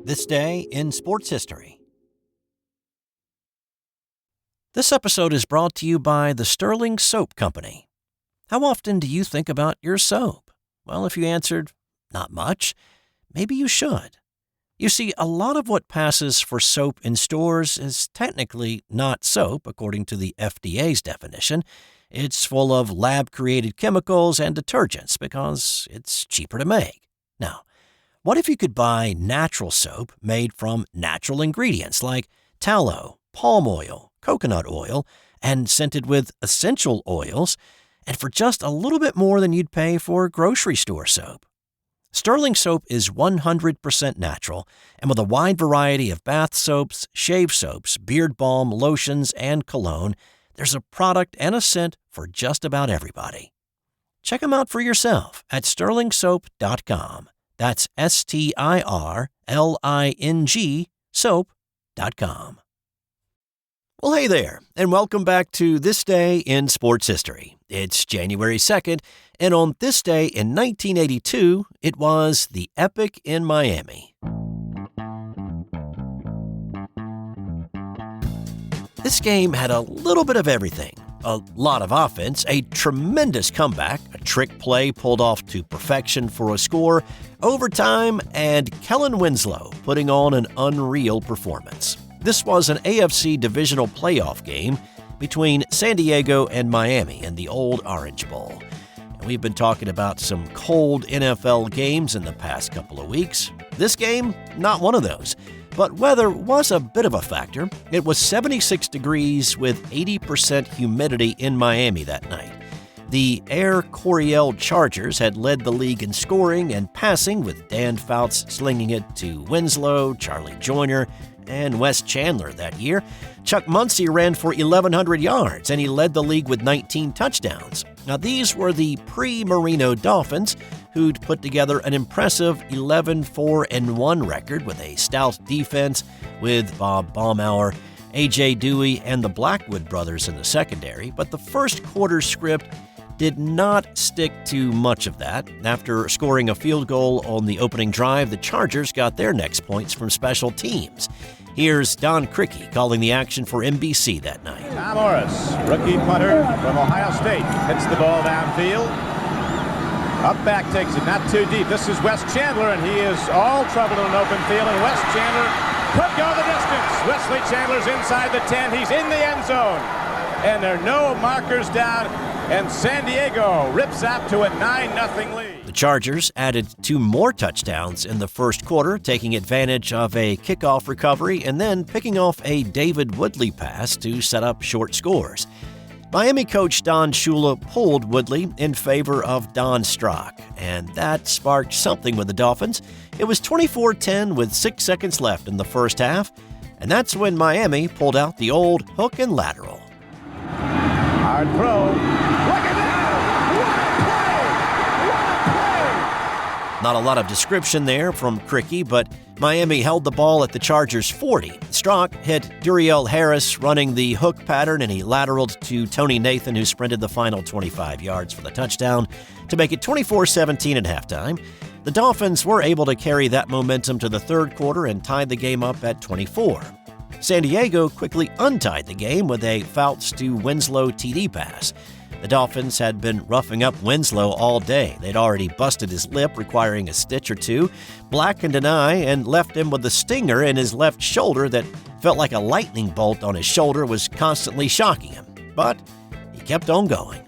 This day in sports history. This episode is brought to you by the Sterling Soap Company. How often do you think about your soap? Well, if you answered, not much, maybe you should. You see, a lot of what passes for soap in stores is technically not soap, according to the FDA's definition. It's full of lab-created chemicals and detergents because it's cheaper to make. Now, what if you could buy natural soap made from natural ingredients like tallow, palm oil, coconut oil, and scented with essential oils, and for just a little bit more than you'd pay for grocery store soap? Sterling Soap is 100% natural, and with a wide variety of bath soaps, shave soaps, beard balm, lotions, and cologne, there's a product and a scent for just about everybody. Check them out for yourself at sterlingsoap.com. That's STIRLING soap.com. Well, hey there, and welcome back to This Day in Sports History. It's January 2nd, and on this day in 1982, it was the Epic in Miami. This game had a little bit of everything. A lot of offense, a tremendous comeback, a trick play pulled off to perfection for a score, overtime, and Kellen Winslow putting on an unreal performance. This was an AFC divisional playoff game between San Diego and Miami in the old Orange Bowl. And we've been talking about some cold NFL games in the past couple of weeks. This game, not one of those. But weather was a bit of a factor. It was 76 degrees with 80% humidity in Miami that night. The Air Coryell Chargers had led the league in scoring and passing, with Dan Fouts slinging it to Winslow, Charlie Joyner, and Wes Chandler that year. Chuck Muncie ran for 1,100 yards, and he led the league with 19 touchdowns. Now, these were the pre-Marino Dolphins, who'd put together an impressive 11-4-1 record with a stout defense with Bob Baumauer, A.J. Dewey, and the Blackwood brothers in the secondary. But the first quarter script did not stick to much of that. After scoring a field goal on the opening drive, the Chargers got their next points from special teams. Here's Don Criqui calling the action for NBC that night. Tom Morris, rookie punter from Ohio State, hits the ball downfield. Up back, takes it not too deep. This is Wes Chandler, and he is all trouble in an open field, and Wes Chandler could go the distance. Wesley Chandler's inside the 10. He's in the end zone, and there are no markers down, and San Diego rips out to a 9-0 lead. The Chargers added 2 more touchdowns in the first quarter, taking advantage of a kickoff recovery and then picking off a David Woodley pass to set up short scores. Miami coach Don Shula pulled Woodley in favor of Don Strock, and that sparked something with the Dolphins. It was 24-10 with 6 seconds left in the first half, and that's when Miami pulled out the old hook and lateral. Hard throw. Look at that! What a play! What a play! Not a lot of description there from Criqui, but Miami held the ball at the Chargers' 40. Strock hit Duriel Harris running the hook pattern, and he lateraled to Tony Nathan, who sprinted the final 25 yards for the touchdown to make it 24-17 at halftime. The Dolphins were able to carry that momentum to the third quarter and tied the game up at 24. San Diego quickly untied the game with a Fouts to Winslow TD pass. The Dolphins had been roughing up Winslow all day. They'd already busted his lip, requiring a stitch or two, blackened an eye, and left him with a stinger in his left shoulder that felt like a lightning bolt on his shoulder was constantly shocking him. But he kept on going.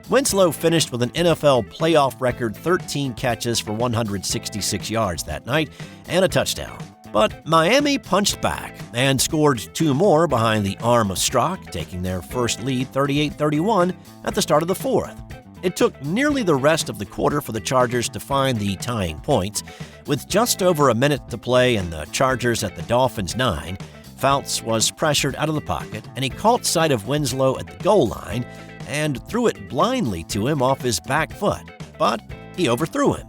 Winslow finished with an NFL playoff record 13 catches for 166 yards that night and a touchdown. But Miami punched back and scored 2 more behind the arm of Strock, taking their first lead 38-31 at the start of the fourth. It took nearly the rest of the quarter for the Chargers to find the tying points. With just over a minute to play and the Chargers at the Dolphins' 9, Fouts was pressured out of the pocket, and he caught sight of Winslow at the goal line and threw it blindly to him off his back foot, but he overthrew him.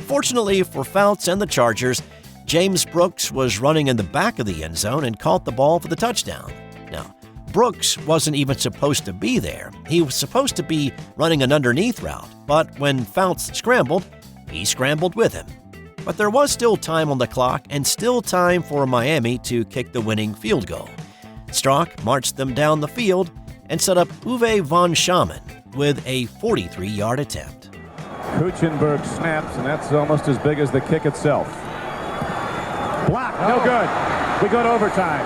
Fortunately for Fouts and the Chargers, James Brooks was running in the back of the end zone and caught the ball for the touchdown. Now, Brooks wasn't even supposed to be there. He was supposed to be running an underneath route, but when Fouts scrambled, he scrambled with him. But there was still time on the clock and still time for Miami to kick the winning field goal. Strock marched them down the field and set up Uwe von Schamann with a 43-yard attempt. Kuchenberg snaps, and that's almost as big as the kick itself. Block, no good. We go to overtime.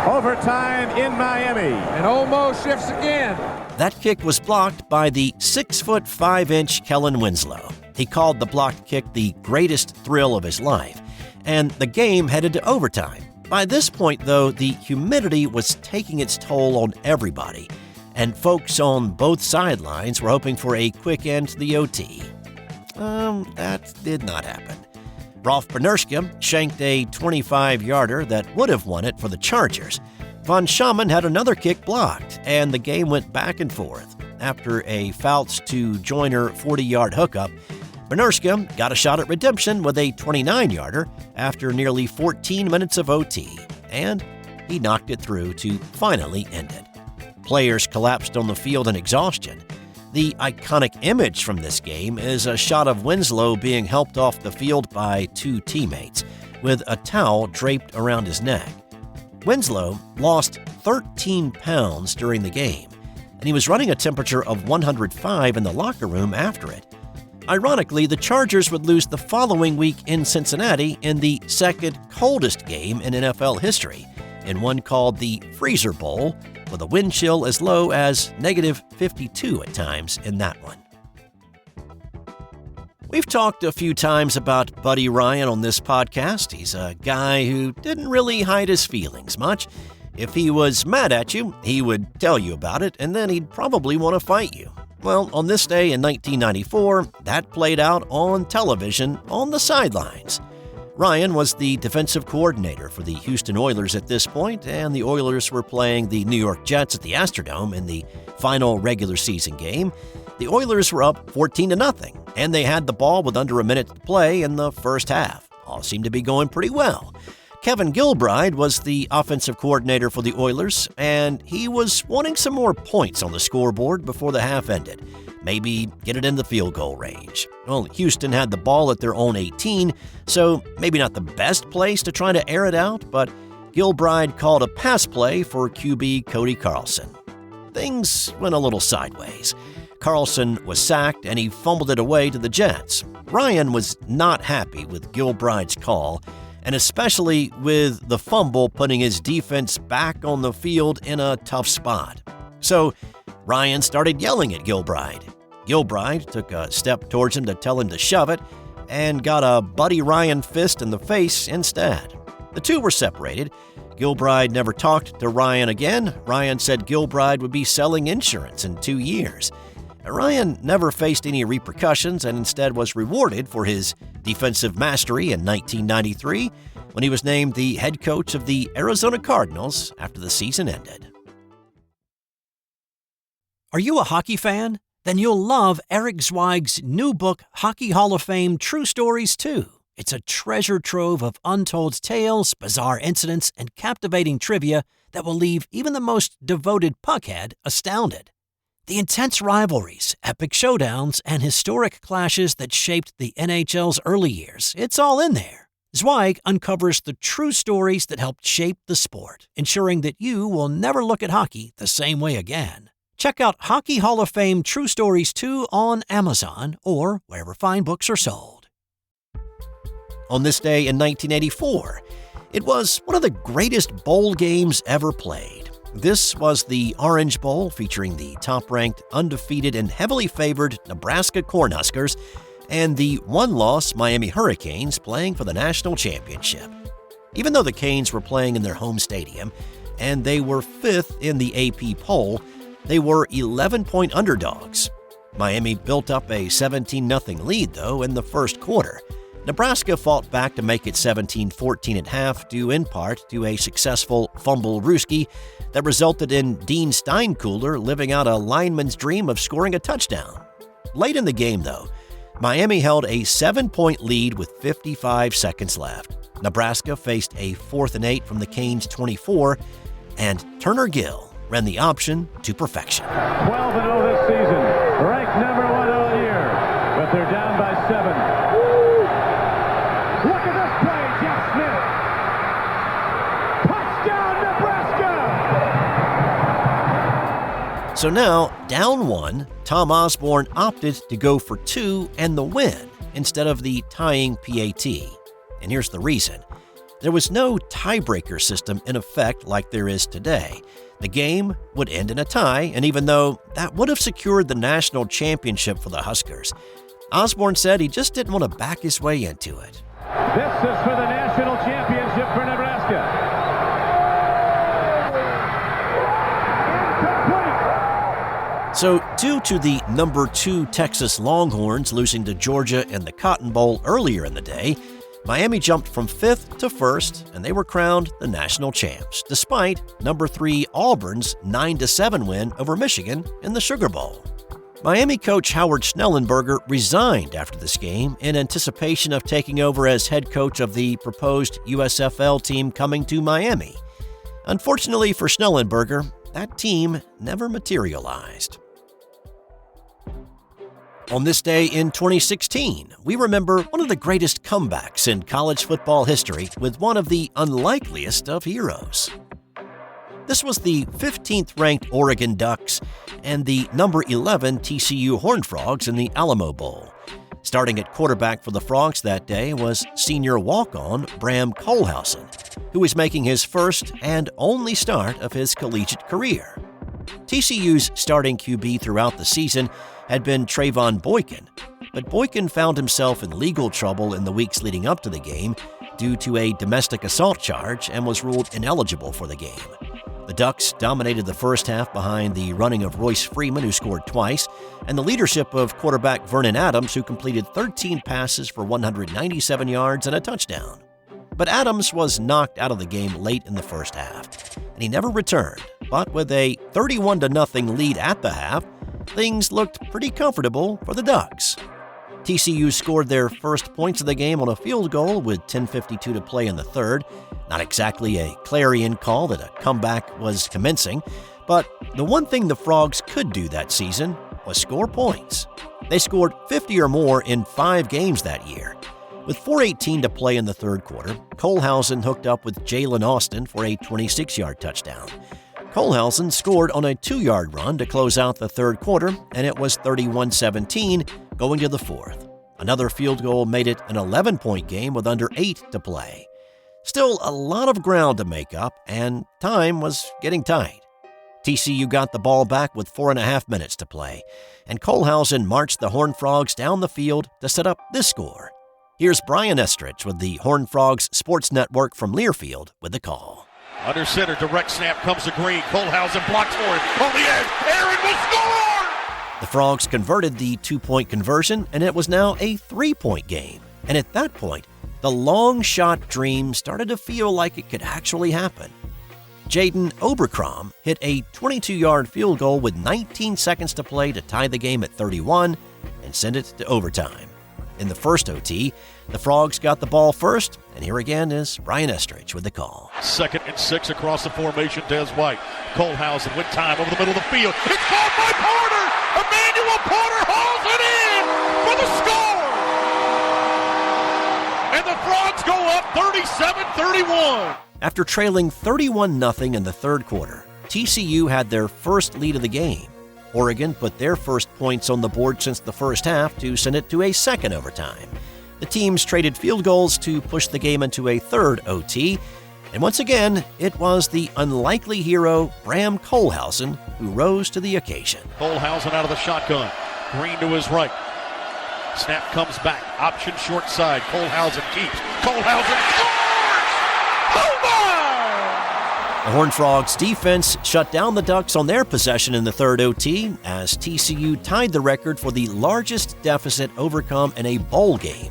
Overtime in Miami. And Olmo shifts again. That kick was blocked by the 6'5" Kellen Winslow. He called the blocked kick the greatest thrill of his life, and the game headed to overtime. By this point, though, the humidity was taking its toll on everybody, and folks on both sidelines were hoping for a quick end to the OT. That did not happen. Rolf Benerschke shanked a 25-yarder that would have won it for the Chargers. Von Schamann had another kick blocked, and the game went back and forth. After a Fouts to Joyner 40-yard hookup, Benerschke got a shot at redemption with a 29-yarder after nearly 14 minutes of OT, and he knocked it through to finally end it. Players collapsed on the field in exhaustion. The iconic image from this game is a shot of Winslow being helped off the field by two teammates, with a towel draped around his neck. Winslow lost 13 pounds during the game, and he was running a temperature of 105 in the locker room after it. Ironically, the Chargers would lose the following week in Cincinnati in the second coldest game in NFL history, in one called the Freezer Bowl, with a wind chill as low as -52 at times in that one. We've talked a few times about Buddy Ryan on this podcast. He's a guy who didn't really hide his feelings much. If he was mad at you, he would tell you about it, and then he'd probably want to fight you. Well, on this day in 1994, that played out on television on the sidelines. Ryan was the defensive coordinator for the Houston Oilers at this point, and the Oilers were playing the New York Jets at the Astrodome in the final regular season game. The Oilers were up 14-0, and they had the ball with under a minute to play in the first half. All seemed to be going pretty well. Kevin Gilbride was the offensive coordinator for the Oilers, and he was wanting some more points on the scoreboard before the half ended. Maybe get it in the field goal range. Well, Houston had the ball at their own 18, so maybe not the best place to try to air it out, but Gilbride called a pass play for QB Cody Carlson. Things went a little sideways. Carlson was sacked, and he fumbled it away to the Jets. Ryan was not happy with Gilbride's call, and especially with the fumble putting his defense back on the field in a tough spot. So Ryan started yelling at Gilbride. Gilbride took a step towards him to tell him to shove it, and got a Buddy Ryan fist in the face instead. The two were separated. Gilbride never talked to Ryan again. Ryan said Gilbride would be selling insurance in 2 years. Ryan never faced any repercussions and instead was rewarded for his defensive mastery in 1993 when he was named the head coach of the Arizona Cardinals after the season ended. Are you a hockey fan? Then you'll love Eric Zweig's new book, Hockey Hall of Fame True Stories 2. It's a treasure trove of untold tales, bizarre incidents, and captivating trivia that will leave even the most devoted puckhead astounded. The intense rivalries, epic showdowns, and historic clashes that shaped the NHL's early years, it's all in there. Zweig uncovers the true stories that helped shape the sport, ensuring that you will never look at hockey the same way again. Check out Hockey Hall of Fame True Stories 2 on Amazon or wherever fine books are sold. On this day in 1984, it was one of the greatest bowl games ever played. This was the Orange Bowl, featuring the top-ranked, undefeated, and heavily favored Nebraska Cornhuskers and the one-loss Miami Hurricanes playing for the national championship. Even though the Canes were playing in their home stadium and they were 5th in the AP poll, they were 11-point underdogs. Miami built up a 17-0 lead, though, in the first quarter. Nebraska fought back to make it 17-14 at half, due in part to a successful fumble-rooski that resulted in Dean Steinkuhler living out a lineman's dream of scoring a touchdown. Late in the game, though, Miami held a 7-point lead with 55 seconds left. Nebraska faced a 4th and 8 from the Canes' 24, and Turner Gill ran the option to perfection. 12-0 this season, ranked number 1 all year, but they're down by 7. So now, down 1, Tom Osborne opted to go for 2 and the win instead of the tying PAT. And here's the reason. There was no tiebreaker system in effect like there is today. The game would end in a tie, and even though that would have secured the national championship for the Huskers, Osborne said he just didn't want to back his way into it. This is for the national championship for Nebraska. So, due to the number 2 Texas Longhorns losing to Georgia in the Cotton Bowl earlier in the day, Miami jumped from 5th to 1st, and they were crowned the national champs, despite number 3 Auburn's 9-7 win over Michigan in the Sugar Bowl. Miami coach Howard Schnellenberger resigned after this game in anticipation of taking over as head coach of the proposed USFL team coming to Miami. Unfortunately for Schnellenberger, that team never materialized. On this day in 2016, we remember one of the greatest comebacks in college football history with one of the unlikeliest of heroes. This was the 15th-ranked Oregon Ducks and the number 11 TCU Horned Frogs in the Alamo Bowl. Starting at quarterback for the Frogs that day was senior walk-on Bram Kohlhausen, who was making his first and only start of his collegiate career. TCU's starting QB throughout the season had been Trayvon Boykin, but Boykin found himself in legal trouble in the weeks leading up to the game due to a domestic assault charge and was ruled ineligible for the game. The Ducks dominated the first half behind the running of Royce Freeman, who scored twice, and the leadership of quarterback Vernon Adams, who completed 13 passes for 197 yards and a touchdown. But Adams was knocked out of the game late in the first half, and he never returned. But with a 31-0 lead at the half, things looked pretty comfortable for the Ducks. TCU scored their first points of the game on a field goal with 10:52 to play in the third. Not exactly a clarion call that a comeback was commencing, but the one thing the Frogs could do that season was score points. They scored 50 or more in 5 games that year. With 4:18 to play in the third quarter, Kohlhausen hooked up with Jalen Austin for a 26-yard touchdown. Kohlhausen scored on a 2-yard run to close out the third quarter, and it was 31-17 going to the fourth. Another field goal made it an 11-point game with under 8 to play. Still a lot of ground to make up, and time was getting tight. TCU got the ball back with 4.5 minutes to play, and Kohlhausen marched the Horned Frogs down the field to set up this score. Here's Brian Estridge with the Horned Frogs Sports Network from Learfield with the call. Under center, direct snap comes to Green. Kohlhausen blocks for it. On the edge, Aaron will score! The Frogs converted the 2-point conversion, and it was now a 3-point game. And at that point, the long shot dream started to feel like it could actually happen. Jaden Oberkrom hit a 22-yard field goal with 19 seconds to play to tie the game at 31 and send it to overtime. In the first OT, the Frogs got the ball first, and here again is Brian Estridge with the call. 2nd and 6 across the formation, Des White. Kohlhausen with time over the middle of the field. It's caught by Porter! Emmanuel Porter hauls it in for the score! And the Frogs go up 37-31. After trailing 31-0 in the third quarter, TCU had their first lead of the game. Oregon put their first points on the board since the first half to send it to a second overtime. The teams traded field goals to push the game into a third OT, and once again, it was the unlikely hero Bram Kohlhausen who rose to the occasion. Kohlhausen out of the shotgun. Green to his right. Snap comes back. Option short side. Kohlhausen keeps. Kohlhausen scores! Oh my! The Horned Frogs defense shut down the Ducks on their possession in the third OT as TCU tied the record for the largest deficit overcome in a bowl game.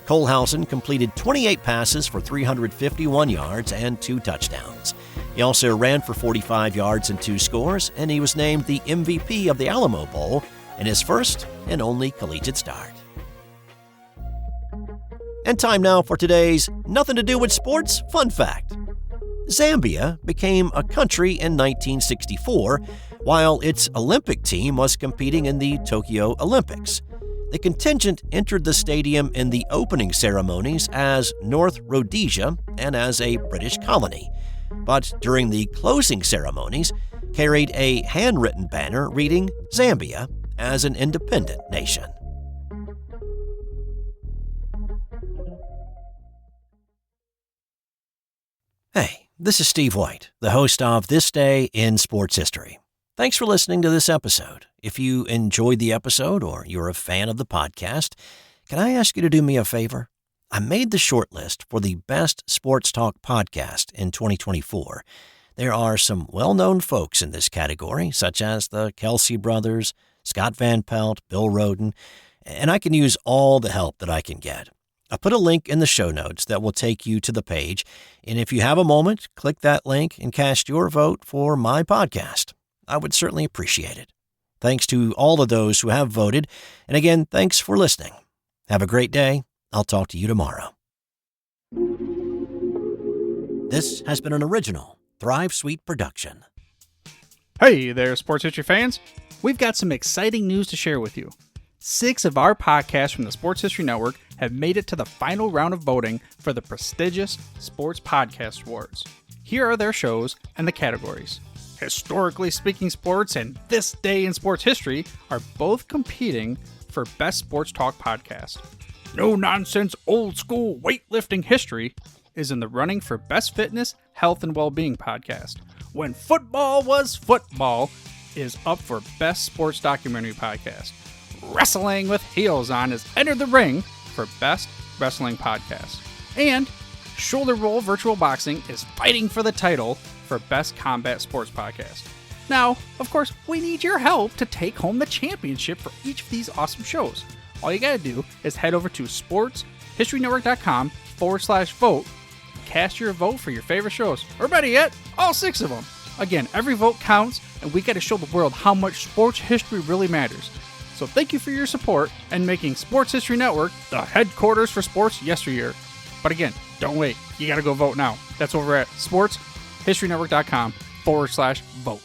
Kohlhausen completed 28 passes for 351 yards and 2 touchdowns. He also ran for 45 yards and 2 scores, and he was named the MVP of the Alamo Bowl in his first and only collegiate start. And time now for today's Nothing to Do with Sports fun fact. Zambia became a country in 1964, while its Olympic team was competing in the Tokyo Olympics. The contingent entered the stadium in the opening ceremonies as North Rhodesia and as a British colony. But during the closing ceremonies, carried a handwritten banner reading Zambia as an independent nation. Hey, this is Steve White, the host of This Day in Sports History. Thanks for listening to this episode. If you enjoyed the episode or you're a fan of the podcast, can I ask you to do me a favor? I made the shortlist for the Best Sports Talk Podcast in 2024. There are some well-known folks in this category, such as the Kelsey brothers, Scott Van Pelt, Bill Roden, and I can use all the help that I can get. I put a link in the show notes that will take you to the page, and if you have a moment, click that link and cast your vote for my podcast. I would certainly appreciate it. Thanks to all of those who have voted, and again, thanks for listening. Have a great day. I'll talk to you tomorrow. This has been an original Thrive Suite production. Hey there, sports history fans. We've got some exciting news to share with you. 6 of our podcasts from the Sports History Network have made it to the final round of voting for the prestigious Sports Podcast Awards. Here are their shows and the categories. Historically Speaking Sports and This Day in Sports History are both competing for Best Sports Talk Podcast. No Nonsense Old School Weightlifting History is in the running for Best Fitness, Health, and Wellbeing Podcast. When Football Was Football is up for Best Sports Documentary Podcast. Wrestling with Heels On has entered the ring for Best Wrestling Podcast. And Shoulder Roll Virtual Boxing is fighting for the title for Best Combat Sports Podcast. Now, of course, we need your help to take home the championship for each of these awesome shows. All you gotta do is head over to sportshistorynetwork.com/vote, cast your vote for your favorite shows, or better yet, all 6 of them. Again, every vote counts, and we gotta show the world how much sports history really matters. So thank you for your support and making Sports History Network the headquarters for sports yesteryear. But again, don't wait. You gotta go vote now. That's over at sportshistorynetwork.com/vote.